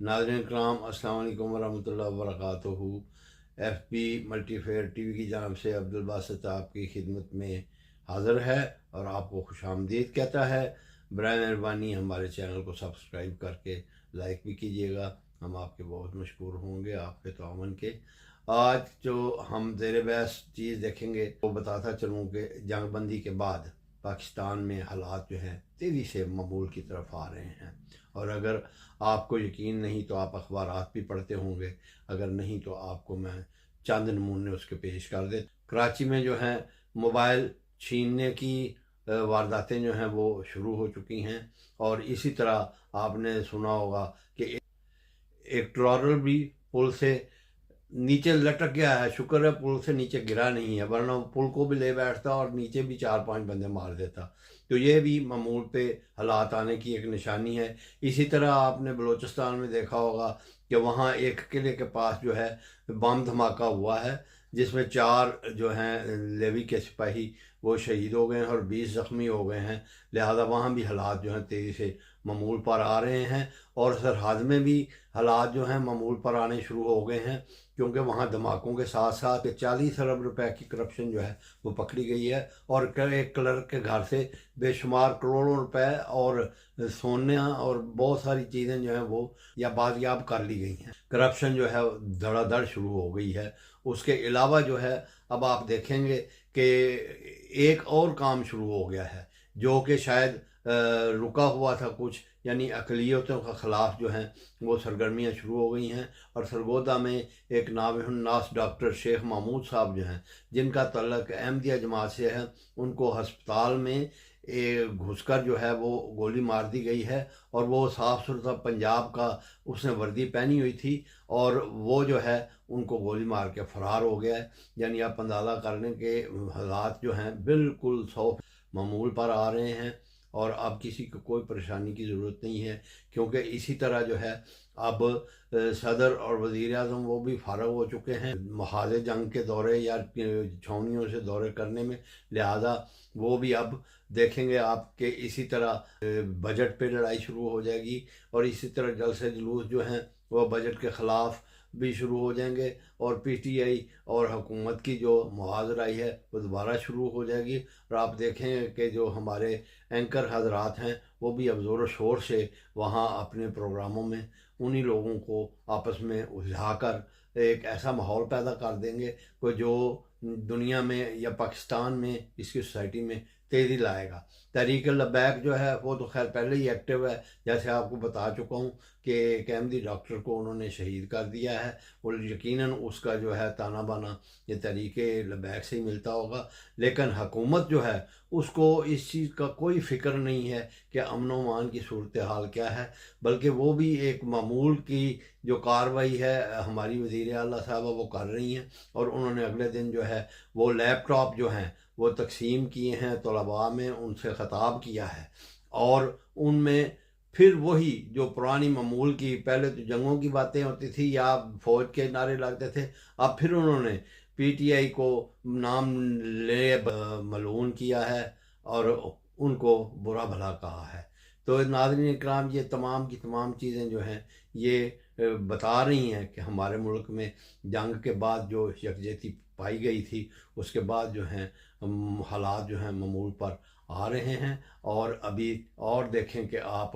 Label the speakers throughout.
Speaker 1: नाज़रीन इकराम, अस्सलाम वालेकुम वरहमतुल्लाहि वबरकातुहू। FB मल्टीफेयर टीवी की जानब से अब्दुल बासित आपकी खिदमत में हाज़िर है और आपको खुशामदीद कहता है। बराए मेहरबानी हमारे चैनल को सब्सक्राइब करके लाइक भी कीजिएगा, हम आपके बहुत मशकूर होंगे आपके ताउन के। आज जो हम ज़ेर बहस चीज़ देखेंगे वो बताता चलूँ कि जंगबंदी के बाद पाकिस्तान में हालात जो हैं तेज़ी से मामूल की तरफ आ रहे हैं। और अगर आपको यकीन नहीं तो आप अखबारात भी पढ़ते होंगे, अगर नहीं तो आपको मैं चंद नमूने उसके पेश कर दे। कराची में जो है मोबाइल छीनने की वारदातें जो हैं वो शुरू हो चुकी हैं। और इसी तरह आपने सुना होगा कि एक ट्रॉलर भी पुल से नीचे लटक गया है। शुक्र है पुल से नीचे गिरा नहीं है, वरना वो पुल को भी ले बैठता और नीचे भी 4-5 बंदे मार देता। तो ये भी मामूल पे हालात आने की एक निशानी है। इसी तरह आपने बलूचिस्तान में देखा होगा कि वहाँ एक किले के पास जो है बम धमाका हुआ है, जिसमें 4 जो हैं लेवी के सिपाही वो शहीद हो गए हैं और 20 ज़ख्मी हो गए हैं। लिहाजा वहाँ भी हालात जो हैं तेज़ी से मामूल पर आ रहे हैं। और सरहद में भी हालात जो हैं मामूल पर आने शुरू हो गए हैं, क्योंकि वहाँ धमाकों के साथ साथ 40 अरब रुपए की करप्शन जो है वो पकड़ी गई है। और एक क्लर्क के घर से बेशुमार करोड़ों रुपए और सोने और बहुत सारी चीज़ें जो हैं वो या बाजियाब कर ली गई हैं। करप्शन जो है धड़ाधड़ शुरू हो गई है। उसके अलावा जो है अब आप देखेंगे कि एक और काम शुरू हो गया है जो कि शायद रुका हुआ था कुछ, यानी अक़लियतों के ख़िलाफ़ जो हैं वो सरगर्मियाँ शुरू हो गई हैं। और सरगोदा में एक नाबिहुन्नास डॉक्टर शेख महमूद साहब जो हैं, जिनका तल्लक अहमदिया जमात से है, उनको हस्पताल में घुसकर जो है वो गोली मार दी गई है। और वो साफ़ सुथरा पंजाब का उसने वर्दी पहनी हुई थी और वो जो है उनको गोली मार के फ़रार हो गया है। यानी आप अंदाज़ा करने के हालात जो हैं बिल्कुल सौ मामूल पर आ रहे हैं। और अब किसी को कोई परेशानी की ज़रूरत नहीं है, क्योंकि इसी तरह जो है अब सदर और वज़ीर आज़म वो भी फ़ारग हो चुके हैं महाज़ जंग के दौरे या छावनियों से दौरे करने में। लिहाजा वो भी अब देखेंगे आप कि इसी तरह बजट पे लड़ाई शुरू हो जाएगी। और इसी तरह जलसे जुलूस जो हैं वो बजट के ख़िलाफ़ भी शुरू हो जाएंगे। और PTI और हुकूमत की जो मुहाज़राई है वो दोबारा शुरू हो जाएगी। और आप देखें कि जो हमारे एंकर हजरात हैं वो भी अब ज़ोर शोर से वहाँ अपने प्रोग्रामों में उन्हीं लोगों को आपस में उलझाकर एक ऐसा माहौल पैदा कर देंगे कि जो दुनिया में या पाकिस्तान में इसकी सोसाइटी में तेज़ी लाएगा। तहरीक लबैक जो है वो तो खैर पहले ही एक्टिव है, जैसे आपको बता चुका हूँ कि एक अहमदी डॉक्टर को उन्होंने शहीद कर दिया है। और यकीनन उसका जो है ताना बाना ये तहरीक लबैक से ही मिलता होगा। लेकिन हुकूमत जो है उसको इस चीज़ का कोई फ़िक्र नहीं है कि अमन व अमान की सूरत हाल क्या है, बल्कि वो भी एक मामूल की जो कार्रवाई है हमारी वज़ीर आला साहबा वो कर रही हैं। और उन्होंने अगले दिन जो है वो लैपटॉप जो हैं वो तकसीम किए हैं तलबा में, उनसे ख़िताब किया है। और उनमें फिर वही जो पुरानी मामूल की पहले तो जंगों की बातें होती थी या फौज के नारे लगते थे, अब फिर उन्होंने PTI को नाम ले मलून किया है और उनको बुरा भला कहा है। तो नाज़रीन इकराम, ये तमाम की तमाम चीज़ें जो हैं ये बता रही हैं कि हमारे मुल्क में जंग के बाद जो यकजहती पाई गई थी उसके बाद जो हैं हालात जो हैं मामूल पर आ रहे हैं। और अभी और देखें कि आप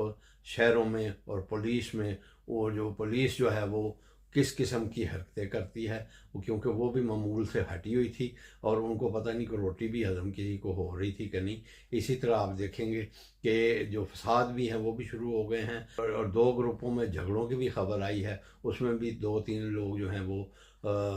Speaker 1: शहरों में और पुलिस में वो जो पुलिस जो है वो किस किस्म की हरकतें करती है, वो क्योंकि वो भी मामूल से हटी हुई थी और उनको पता नहीं कि रोटी भी हज़म किसी को हो रही थी कि नहीं। इसी तरह आप देखेंगे कि जो फसाद भी हैं वो भी शुरू हो गए हैं। और 2 ग्रुपों में झगड़ों की भी खबर आई है, उसमें भी 2-3 लोग जो हैं वो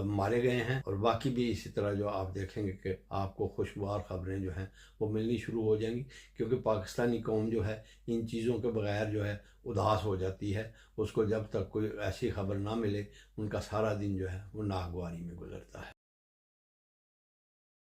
Speaker 1: मारे गए हैं। और बाकी भी इसी तरह जो आप देखेंगे कि आपको खुशगवार ख़बरें जो हैं वो मिलनी शुरू हो जाएंगी, क्योंकि पाकिस्तानी कौम जो है इन चीज़ों के बगैर जो है उदास हो जाती है। उसको जब तक कोई ऐसी खबर ना मिले उनका सारा दिन जो है वो नागवारी में गुजरता है।